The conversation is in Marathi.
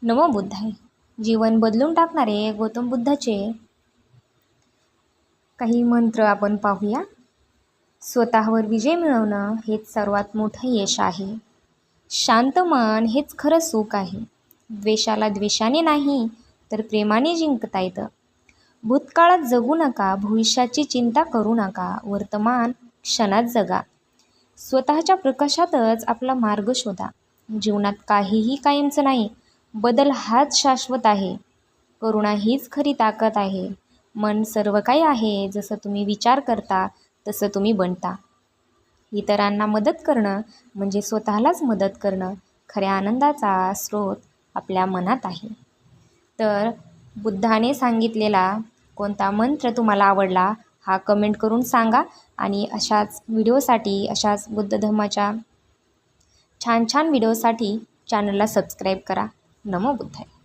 नमो बुद्धाय. जीवन बदलून टाकणारे गौतम बुद्धाचे काही मंत्र आपण पाहूया. स्वतःवर विजय मिळवणं हेच सर्वात मोठं यश आहे. शांत मन हेच खरं सुख आहे. द्वेषाला द्वेषाने नाही तर प्रेमाने जिंकता येतं. भूतकाळात जगू नका, भविष्याची चिंता करू नका, वर्तमान क्षणात जगा. स्वतःच्या प्रकाशातच आपला मार्ग शोधा. जीवनात काहीही कायमचं नाही. बदल हाच शाश्वत आहे. करुणा हीच खरी ताकद आहे. मन सर्व काही आहे. जसं तुम्ही विचार करता तसं तुम्ही बनता. इतरांना मदत करणं म्हणजे स्वतःलाच मदत करणं. खऱ्या आनंदाचा स्रोत आपल्या मनात आहे. तर बुद्धाने सांगितलेला कोणता मंत्र तुम्हाला आवडला हा कमेंट करून सांगा. आणि अशाच व्हिडिओसाठी, अशाच बुद्ध धर्माच्या छान छान व्हिडिओसाठी चॅनलला सबस्क्राईब करा. नमो बुद्धाय.